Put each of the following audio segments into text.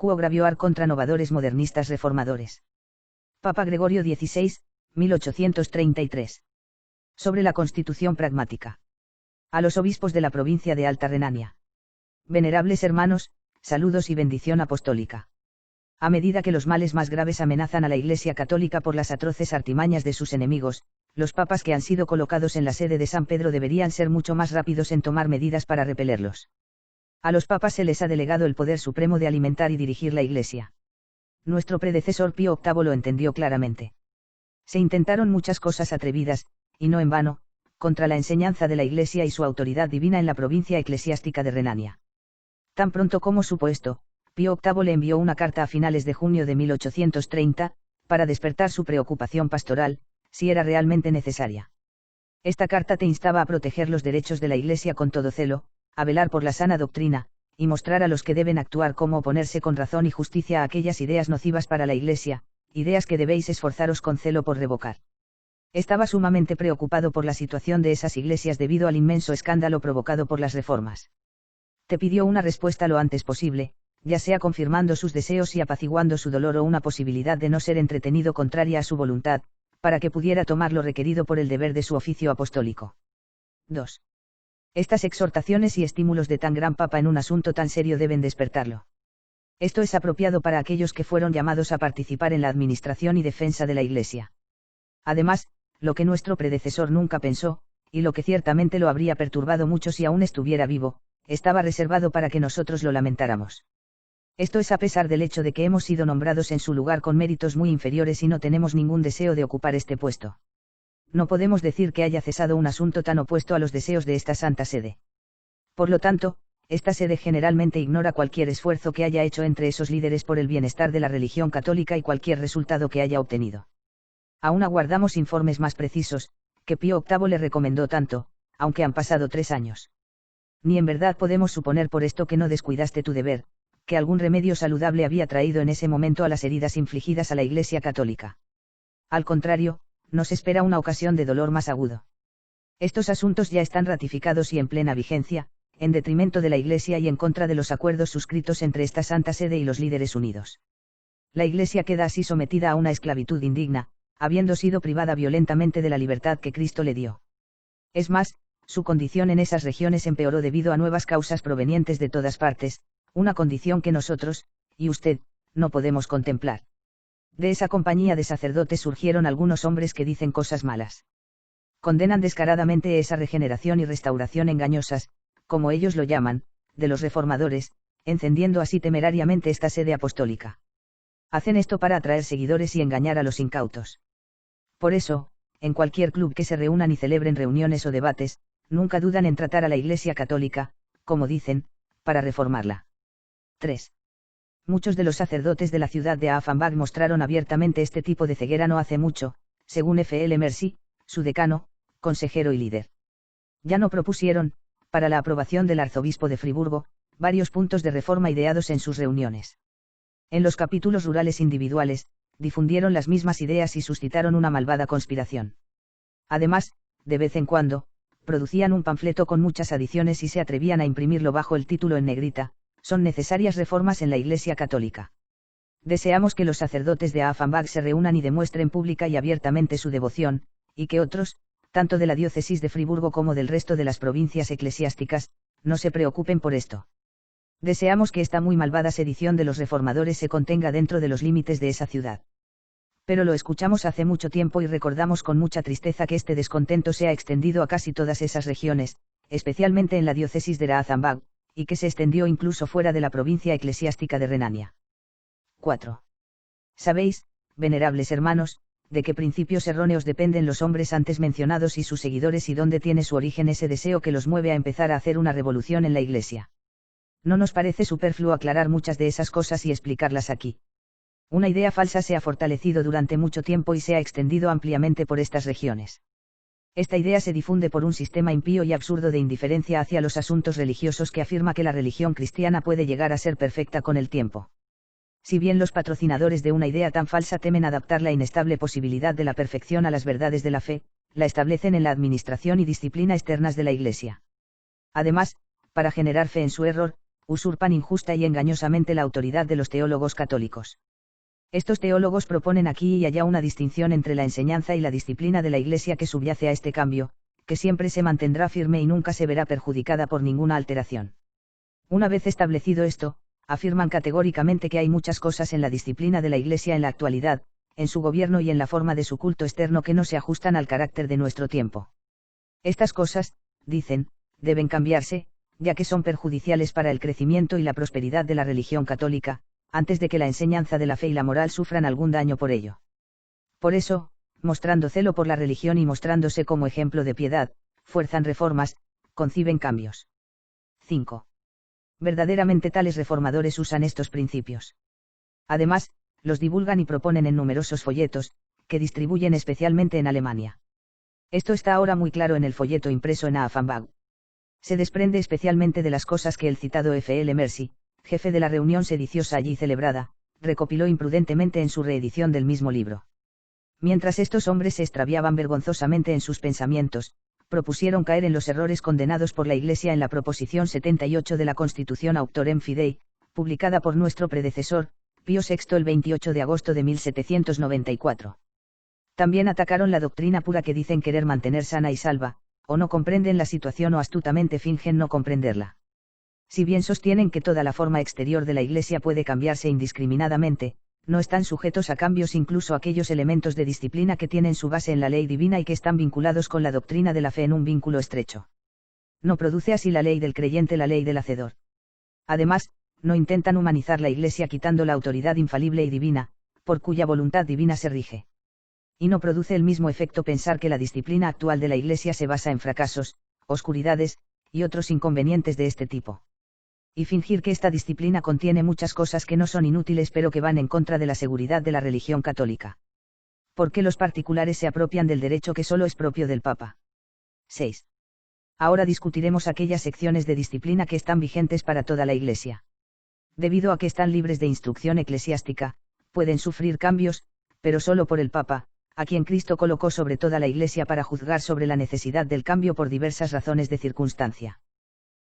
Quo gravioar contra novadores modernistas reformadores. Papa Gregorio XVI, 1833. Sobre la Constitución pragmática. A los obispos de la provincia de Alta Renania. Venerables hermanos, saludos y bendición apostólica. A medida que los males más graves amenazan a la Iglesia Católica por las atroces artimañas de sus enemigos, los papas que han sido colocados en la sede de San Pedro deberían ser mucho más rápidos en tomar medidas para repelerlos. A los papas se les ha delegado el poder supremo de alimentar y dirigir la Iglesia. Nuestro predecesor Pío VIII lo entendió claramente. Se intentaron muchas cosas atrevidas, y no en vano, contra la enseñanza de la Iglesia y su autoridad divina en la provincia eclesiástica de Renania. Tan pronto como supo esto, Pío VIII le envió una carta a finales de junio de 1830, para despertar su preocupación pastoral, si era realmente necesaria. Esta carta te instaba a proteger los derechos de la Iglesia con todo celo, a velar por la sana doctrina, y mostrar a los que deben actuar cómo oponerse con razón y justicia a aquellas ideas nocivas para la Iglesia, ideas que debéis esforzaros con celo por revocar. Estaba sumamente preocupado por la situación de esas iglesias debido al inmenso escándalo provocado por las reformas. Te pidió una respuesta lo antes posible, ya sea confirmando sus deseos y apaciguando su dolor o una posibilidad de no ser entretenido contraria a su voluntad, para que pudiera tomar lo requerido por el deber de su oficio apostólico. 2. Estas exhortaciones y estímulos de tan gran papa en un asunto tan serio deben despertarlo. Esto es apropiado para aquellos que fueron llamados a participar en la administración y defensa de la Iglesia. Además, lo que nuestro predecesor nunca pensó, y lo que ciertamente lo habría perturbado mucho si aún estuviera vivo, estaba reservado para que nosotros lo lamentáramos. Esto es a pesar del hecho de que hemos sido nombrados en su lugar con méritos muy inferiores y no tenemos ningún deseo de ocupar este puesto. No podemos decir que haya cesado un asunto tan opuesto a los deseos de esta Santa Sede. Por lo tanto, esta sede generalmente ignora cualquier esfuerzo que haya hecho entre esos líderes por el bienestar de la religión católica y cualquier resultado que haya obtenido. Aún aguardamos informes más precisos, que Pío VIII le recomendó tanto, aunque han pasado 3 años. Ni en verdad podemos suponer por esto que no descuidaste tu deber, que algún remedio saludable había traído en ese momento a las heridas infligidas a la Iglesia Católica. Al contrario, nos espera una ocasión de dolor más agudo. Estos asuntos ya están ratificados y en plena vigencia, en detrimento de la Iglesia y en contra de los acuerdos suscritos entre esta Santa Sede y los líderes unidos. La Iglesia queda así sometida a una esclavitud indigna, habiendo sido privada violentamente de la libertad que Cristo le dio. Es más, su condición en esas regiones empeoró debido a nuevas causas provenientes de todas partes, una condición que nosotros, y usted, no podemos contemplar. De esa compañía de sacerdotes surgieron algunos hombres que dicen cosas malas. Condenan descaradamente esa regeneración y restauración engañosas, como ellos lo llaman, de los reformadores, encendiendo así temerariamente esta sede apostólica. Hacen esto para atraer seguidores y engañar a los incautos. Por eso, en cualquier club que se reúnan y celebren reuniones o debates, nunca dudan en tratar a la Iglesia Católica, como dicen, para reformarla. 3. Muchos de los sacerdotes de la ciudad de Offenbach mostraron abiertamente este tipo de ceguera no hace mucho, según F. L. Mercy, su decano, consejero y líder. Ya no propusieron, para la aprobación del arzobispo de Friburgo, varios puntos de reforma ideados en sus reuniones. En los capítulos rurales individuales, difundieron las mismas ideas y suscitaron una malvada conspiración. Además, de vez en cuando, producían un panfleto con muchas adiciones y se atrevían a imprimirlo bajo el título en negrita: son necesarias reformas en la Iglesia Católica. Deseamos que los sacerdotes de Offenbach se reúnan y demuestren pública y abiertamente su devoción, y que otros, tanto de la diócesis de Friburgo como del resto de las provincias eclesiásticas, no se preocupen por esto. Deseamos que esta muy malvada sedición de los reformadores se contenga dentro de los límites de esa ciudad. Pero lo escuchamos hace mucho tiempo y recordamos con mucha tristeza que este descontento se ha extendido a casi todas esas regiones, especialmente en la diócesis de Offenbach, y que se extendió incluso fuera de la provincia eclesiástica de Renania. 4. Sabéis, venerables hermanos, de qué principios erróneos dependen los hombres antes mencionados y sus seguidores y dónde tiene su origen ese deseo que los mueve a empezar a hacer una revolución en la Iglesia. No nos parece superfluo aclarar muchas de esas cosas y explicarlas aquí. Una idea falsa se ha fortalecido durante mucho tiempo y se ha extendido ampliamente por estas regiones. Esta idea se difunde por un sistema impío y absurdo de indiferencia hacia los asuntos religiosos que afirma que la religión cristiana puede llegar a ser perfecta con el tiempo. Si bien los patrocinadores de una idea tan falsa temen adaptar la inestable posibilidad de la perfección a las verdades de la fe, la establecen en la administración y disciplina externas de la Iglesia. Además, para generar fe en su error, usurpan injusta y engañosamente la autoridad de los teólogos católicos. Estos teólogos proponen aquí y allá una distinción entre la enseñanza y la disciplina de la Iglesia que subyace a este cambio, que siempre se mantendrá firme y nunca se verá perjudicada por ninguna alteración. Una vez establecido esto, afirman categóricamente que hay muchas cosas en la disciplina de la Iglesia en la actualidad, en su gobierno y en la forma de su culto externo que no se ajustan al carácter de nuestro tiempo. Estas cosas, dicen, deben cambiarse, ya que son perjudiciales para el crecimiento y la prosperidad de la religión católica, antes de que la enseñanza de la fe y la moral sufran algún daño por ello. Por eso, mostrando celo por la religión y mostrándose como ejemplo de piedad, fuerzan reformas, conciben cambios. 5. Verdaderamente tales reformadores usan estos principios. Además, los divulgan y proponen en numerosos folletos, que distribuyen especialmente en Alemania. Esto está ahora muy claro en el folleto impreso en Offenbach. Se desprende especialmente de las cosas que el citado F.L. Mercy, jefe de la reunión sediciosa allí celebrada, recopiló imprudentemente en su reedición del mismo libro. Mientras estos hombres se extraviaban vergonzosamente en sus pensamientos, propusieron caer en los errores condenados por la Iglesia en la proposición 78 de la Constitución Auctorem Fidei, publicada por nuestro predecesor, Pío VI el 28 de agosto de 1794. También atacaron la doctrina pura que dicen querer mantener sana y salva, o no comprenden la situación o astutamente fingen no comprenderla. Si bien sostienen que toda la forma exterior de la Iglesia puede cambiarse indiscriminadamente, no están sujetos a cambios incluso aquellos elementos de disciplina que tienen su base en la ley divina y que están vinculados con la doctrina de la fe en un vínculo estrecho. No produce así la ley del creyente la ley del hacedor. Además, no intentan humanizar la Iglesia quitando la autoridad infalible y divina, por cuya voluntad divina se rige. Y no produce el mismo efecto pensar que la disciplina actual de la Iglesia se basa en fracasos, oscuridades, y otros inconvenientes de este tipo. Y fingir que esta disciplina contiene muchas cosas que no son inútiles pero que van en contra de la seguridad de la religión católica. ¿Por qué los particulares se apropian del derecho que solo es propio del Papa? 6. Ahora discutiremos aquellas secciones de disciplina que están vigentes para toda la Iglesia. Debido a que están libres de instrucción eclesiástica, pueden sufrir cambios, pero solo por el Papa, a quien Cristo colocó sobre toda la Iglesia para juzgar sobre la necesidad del cambio por diversas razones de circunstancia.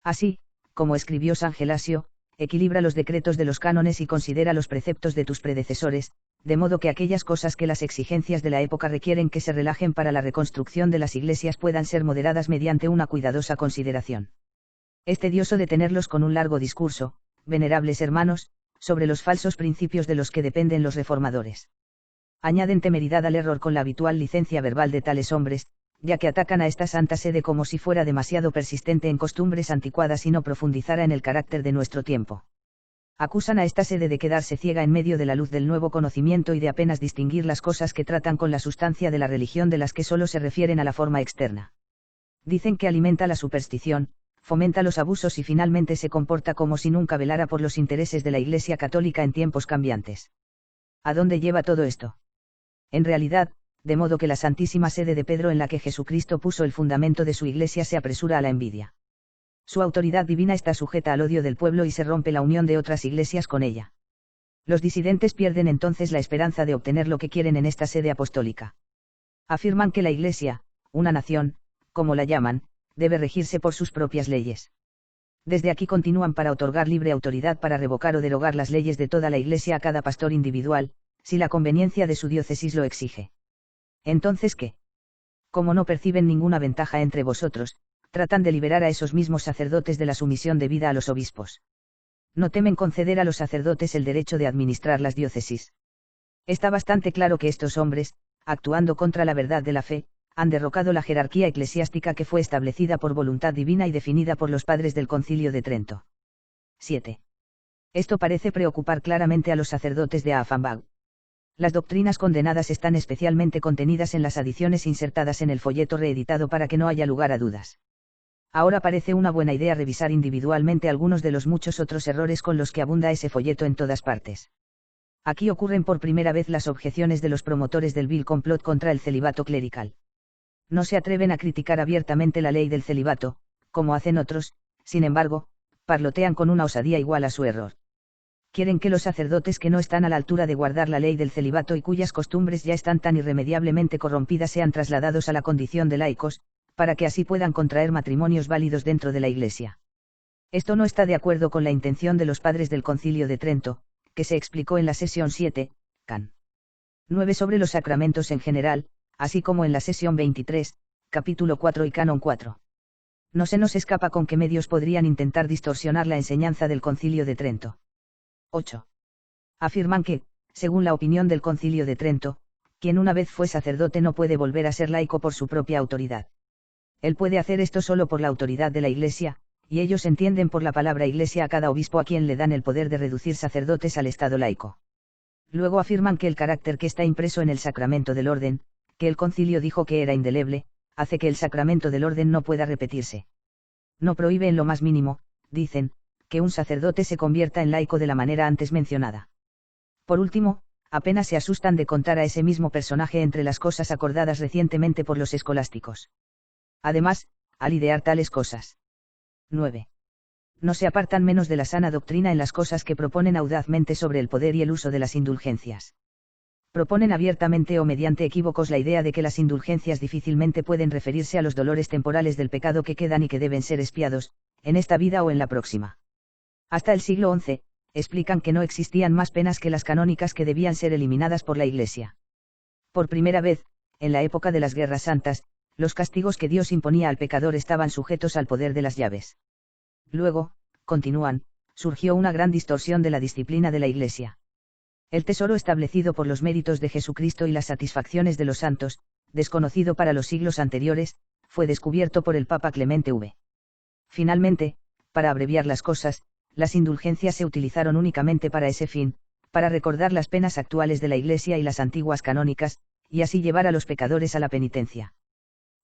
Así, como escribió San Gelasio, equilibra los decretos de los cánones y considera los preceptos de tus predecesores, de modo que aquellas cosas que las exigencias de la época requieren que se relajen para la reconstrucción de las iglesias puedan ser moderadas mediante una cuidadosa consideración. Es tedioso detenerlos con un largo discurso, venerables hermanos, sobre los falsos principios de los que dependen los reformadores. Añaden temeridad al error con la habitual licencia verbal de tales hombres, ya que atacan a esta santa sede como si fuera demasiado persistente en costumbres anticuadas y no profundizara en el carácter de nuestro tiempo. Acusan a esta sede de quedarse ciega en medio de la luz del nuevo conocimiento y de apenas distinguir las cosas que tratan con la sustancia de la religión de las que solo se refieren a la forma externa. Dicen que alimenta la superstición, fomenta los abusos y finalmente se comporta como si nunca velara por los intereses de la Iglesia católica en tiempos cambiantes. ¿A dónde lleva todo esto? En realidad, de modo que la santísima sede de Pedro en la que Jesucristo puso el fundamento de su Iglesia se apresura a la envidia. Su autoridad divina está sujeta al odio del pueblo y se rompe la unión de otras iglesias con ella. Los disidentes pierden entonces la esperanza de obtener lo que quieren en esta sede apostólica. Afirman que la Iglesia, una nación, como la llaman, debe regirse por sus propias leyes. Desde aquí continúan para otorgar libre autoridad para revocar o derogar las leyes de toda la Iglesia a cada pastor individual, si la conveniencia de su diócesis lo exige. Entonces, ¿qué? Como no perciben ninguna ventaja entre vosotros, tratan de liberar a esos mismos sacerdotes de la sumisión debida a los obispos. No temen conceder a los sacerdotes el derecho de administrar las diócesis. Está bastante claro que estos hombres, actuando contra la verdad de la fe, han derrocado la jerarquía eclesiástica que fue establecida por voluntad divina y definida por los padres del Concilio de Trento. 7. Esto parece preocupar claramente a los sacerdotes de Offenbach. Las doctrinas condenadas están especialmente contenidas en las adiciones insertadas en el folleto reeditado para que no haya lugar a dudas. Ahora parece una buena idea revisar individualmente algunos de los muchos otros errores con los que abunda ese folleto en todas partes. Aquí ocurren por primera vez las objeciones de los promotores del vil complot contra el celibato clerical. No se atreven a criticar abiertamente la ley del celibato, como hacen otros, sin embargo, parlotean con una osadía igual a su error. Quieren que los sacerdotes que no están a la altura de guardar la ley del celibato y cuyas costumbres ya están tan irremediablemente corrompidas sean trasladados a la condición de laicos, para que así puedan contraer matrimonios válidos dentro de la Iglesia. Esto no está de acuerdo con la intención de los padres del Concilio de Trento, que se explicó en la sesión 7, can. 9 sobre los sacramentos en general, así como en la sesión 23, capítulo 4 y canon 4. No se nos escapa con qué medios podrían intentar distorsionar la enseñanza del Concilio de Trento. 8. Afirman que, según la opinión del Concilio de Trento, quien una vez fue sacerdote no puede volver a ser laico por su propia autoridad. Él puede hacer esto solo por la autoridad de la Iglesia, y ellos entienden por la palabra Iglesia a cada obispo a quien le dan el poder de reducir sacerdotes al estado laico. Luego afirman que el carácter que está impreso en el sacramento del orden, que el concilio dijo que era indeleble, hace que el sacramento del orden no pueda repetirse. No prohíbe en lo más mínimo, dicen, que un sacerdote se convierta en laico de la manera antes mencionada. Por último, apenas se asustan de contar a ese mismo personaje entre las cosas acordadas recientemente por los escolásticos. Además, al idear tales cosas. 9. No se apartan menos de la sana doctrina en las cosas que proponen audazmente sobre el poder y el uso de las indulgencias. Proponen abiertamente o mediante equívocos la idea de que las indulgencias difícilmente pueden referirse a los dolores temporales del pecado que quedan y que deben ser expiados, en esta vida o en la próxima. Hasta el siglo XI, explican que no existían más penas que las canónicas que debían ser eliminadas por la Iglesia. Por primera vez, en la época de las Guerras Santas, los castigos que Dios imponía al pecador estaban sujetos al poder de las llaves. Luego, continúan, surgió una gran distorsión de la disciplina de la Iglesia. El tesoro establecido por los méritos de Jesucristo y las satisfacciones de los santos, desconocido para los siglos anteriores, fue descubierto por el Papa Clemente V. Finalmente, para abreviar las cosas, las indulgencias se utilizaron únicamente para ese fin, para recordar las penas actuales de la Iglesia y las antiguas canónicas, y así llevar a los pecadores a la penitencia.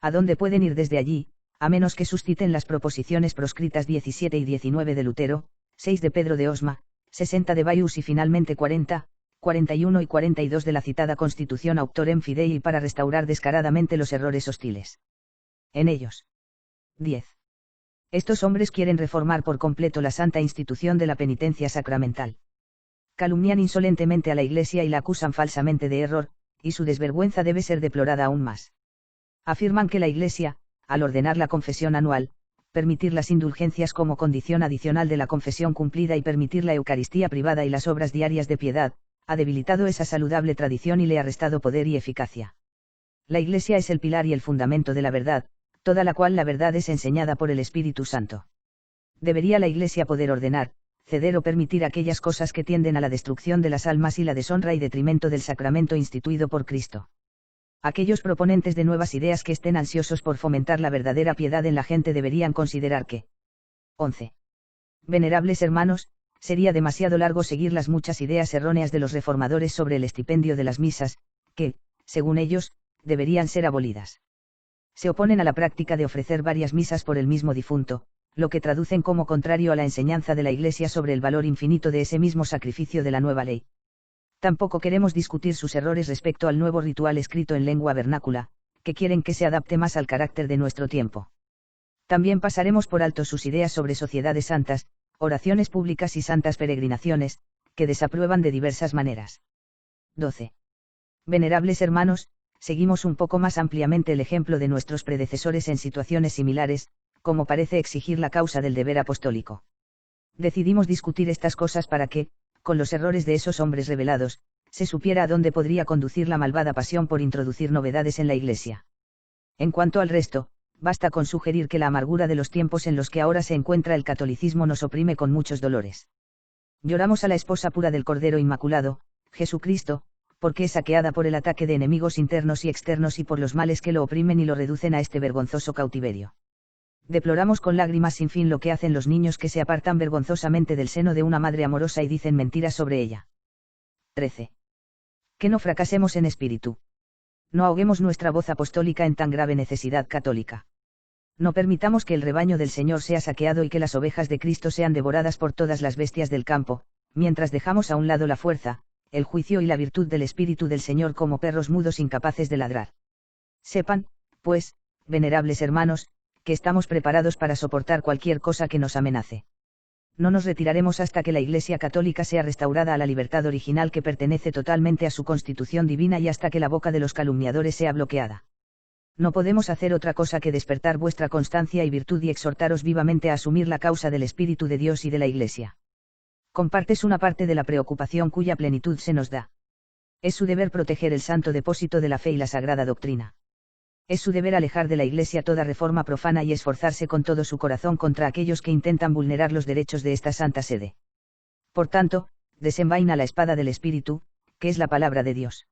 ¿A dónde pueden ir desde allí, a menos que susciten las proposiciones proscritas 17 y 19 de Lutero, 6 de Pedro de Osma, 60 de Baius y finalmente 40, 41 y 42 de la citada Constitución Auctorem Fidei y para restaurar descaradamente los errores hostiles? En ellos. 10. Estos hombres quieren reformar por completo la santa institución de la penitencia sacramental. Calumnian insolentemente a la Iglesia y la acusan falsamente de error, y su desvergüenza debe ser deplorada aún más. Afirman que la Iglesia, al ordenar la confesión anual, permitir las indulgencias como condición adicional de la confesión cumplida y permitir la Eucaristía privada y las obras diarias de piedad, ha debilitado esa saludable tradición y le ha restado poder y eficacia. La Iglesia es el pilar y el fundamento de la verdad, toda la cual la verdad es enseñada por el Espíritu Santo. Debería la Iglesia poder ordenar, ceder o permitir aquellas cosas que tienden a la destrucción de las almas y la deshonra y detrimento del sacramento instituido por Cristo. Aquellos proponentes de nuevas ideas que estén ansiosos por fomentar la verdadera piedad en la gente deberían considerar que 11. Venerables hermanos, sería demasiado largo seguir las muchas ideas erróneas de los reformadores sobre el estipendio de las misas, que, según ellos, deberían ser abolidas. Se oponen a la práctica de ofrecer varias misas por el mismo difunto, lo que traducen como contrario a la enseñanza de la Iglesia sobre el valor infinito de ese mismo sacrificio de la nueva ley. Tampoco queremos discutir sus errores respecto al nuevo ritual escrito en lengua vernácula, que quieren que se adapte más al carácter de nuestro tiempo. También pasaremos por alto sus ideas sobre sociedades santas, oraciones públicas y santas peregrinaciones, que desaprueban de diversas maneras. 12. Venerables hermanos, seguimos un poco más ampliamente el ejemplo de nuestros predecesores en situaciones similares, como parece exigir la causa del deber apostólico. Decidimos discutir estas cosas para que, con los errores de esos hombres revelados, se supiera a dónde podría conducir la malvada pasión por introducir novedades en la Iglesia. En cuanto al resto, basta con sugerir que la amargura de los tiempos en los que ahora se encuentra el catolicismo nos oprime con muchos dolores. Lloramos a la esposa pura del Cordero Inmaculado, Jesucristo, porque es saqueada por el ataque de enemigos internos y externos y por los males que lo oprimen y lo reducen a este vergonzoso cautiverio. Deploramos con lágrimas sin fin lo que hacen los niños que se apartan vergonzosamente del seno de una madre amorosa y dicen mentiras sobre ella. 13. Que no fracasemos en espíritu. No ahoguemos nuestra voz apostólica en tan grave necesidad católica. No permitamos que el rebaño del Señor sea saqueado y que las ovejas de Cristo sean devoradas por todas las bestias del campo, mientras dejamos a un lado la fuerza, el juicio y la virtud del Espíritu del Señor como perros mudos incapaces de ladrar. Sepan, pues, venerables hermanos, que estamos preparados para soportar cualquier cosa que nos amenace. No nos retiraremos hasta que la Iglesia Católica sea restaurada a la libertad original que pertenece totalmente a su constitución divina y hasta que la boca de los calumniadores sea bloqueada. no podemos hacer otra cosa que despertar vuestra constancia y virtud y exhortaros vivamente a asumir la causa del Espíritu de Dios y de la Iglesia. Compartes una parte de la preocupación cuya plenitud se nos da. Es su deber proteger el santo depósito de la fe y la sagrada doctrina. Es su deber alejar de la Iglesia toda reforma profana y esforzarse con todo su corazón contra aquellos que intentan vulnerar los derechos de esta santa sede. Por tanto, desenvaina la espada del Espíritu, que es la palabra de Dios.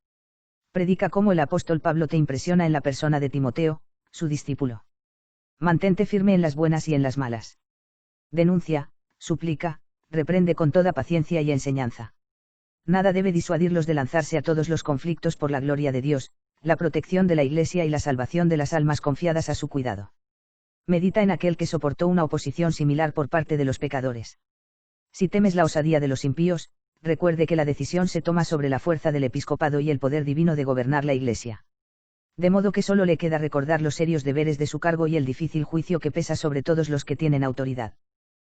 Predica como el apóstol Pablo te impresiona en la persona de Timoteo, su discípulo. Mantente firme en las buenas y en las malas. Denuncia, suplica, reprende con toda paciencia y enseñanza. Nada debe disuadirlos de lanzarse a todos los conflictos por la gloria de Dios, la protección de la Iglesia y la salvación de las almas confiadas a su cuidado. Medita en aquel que soportó una oposición similar por parte de los pecadores. Si temes la osadía de los impíos, recuerde que la decisión se toma sobre la fuerza del episcopado y el poder divino de gobernar la Iglesia. De modo que solo le queda recordar los serios deberes de su cargo y el difícil juicio que pesa sobre todos los que tienen autoridad.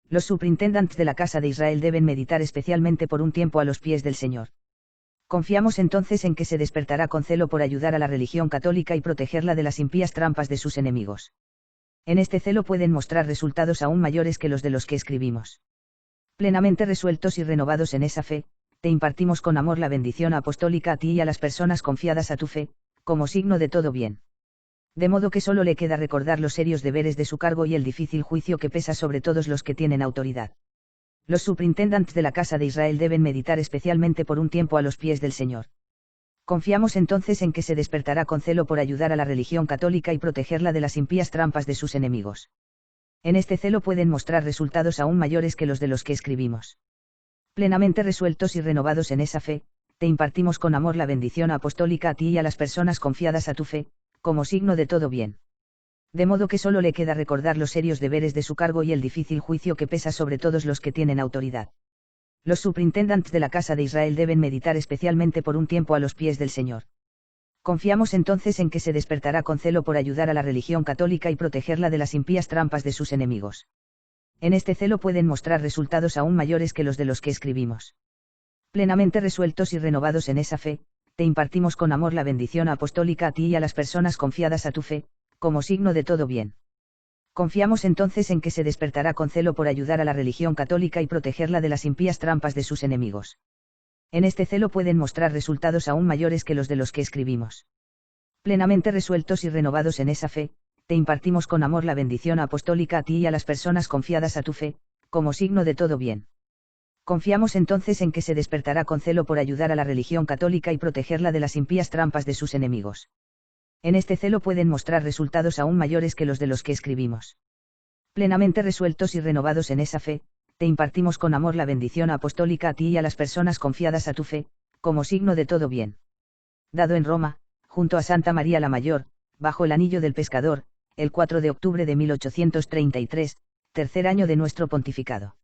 Los superintendentes de la casa de Israel deben meditar especialmente por un tiempo a los pies del Señor. Confiamos entonces en que se despertará con celo por ayudar a la religión católica y protegerla de las impías trampas de sus enemigos. En este celo pueden mostrar resultados aún mayores que los de los que escribimos. Plenamente resueltos y renovados en esa fe, te impartimos con amor la bendición apostólica a ti y a las personas confiadas a tu fe, como signo de todo bien. De modo que solo le queda recordar los serios deberes de su cargo y el difícil juicio que pesa sobre todos los que tienen autoridad. Los superintendentes de la casa de Israel deben meditar especialmente por un tiempo a los pies del Señor. Confiamos entonces en que se despertará con celo por ayudar a la religión católica y protegerla de las impías trampas de sus enemigos. En este celo pueden mostrar resultados aún mayores que los de los que escribimos. Plenamente resueltos y renovados en esa fe, te impartimos con amor la bendición apostólica a ti y a las personas confiadas a tu fe, como signo de todo bien. De modo que solo le queda recordar los serios deberes de su cargo y el difícil juicio que pesa sobre todos los que tienen autoridad. Los superintendentes de la casa de Israel deben meditar especialmente por un tiempo a los pies del Señor. Confiamos entonces en que se despertará con celo por ayudar a la religión católica y protegerla de las impías trampas de sus enemigos. En este celo pueden mostrar resultados aún mayores que los de los que escribimos. Plenamente resueltos y renovados en esa fe, te impartimos con amor la bendición apostólica a ti y a las personas confiadas a tu fe, como signo de todo bien. Confiamos entonces en que se despertará con celo por ayudar a la religión católica y protegerla de las impías trampas de sus enemigos. En este celo pueden mostrar resultados aún mayores que los de los que escribimos. Plenamente resueltos y renovados en esa fe, te impartimos con amor la bendición apostólica a ti y a las personas confiadas a tu fe, como signo de todo bien. Confiamos entonces en que se despertará con celo por ayudar a la religión católica y protegerla de las impías trampas de sus enemigos. En este celo pueden mostrar resultados aún mayores que los de los que escribimos. Plenamente resueltos y renovados en esa fe, te impartimos con amor la bendición apostólica a ti y a las personas confiadas a tu fe, como signo de todo bien. Dado en Roma, junto a Santa María la Mayor, bajo el anillo del pescador, el 4 de octubre de 1833, tercer año de nuestro pontificado.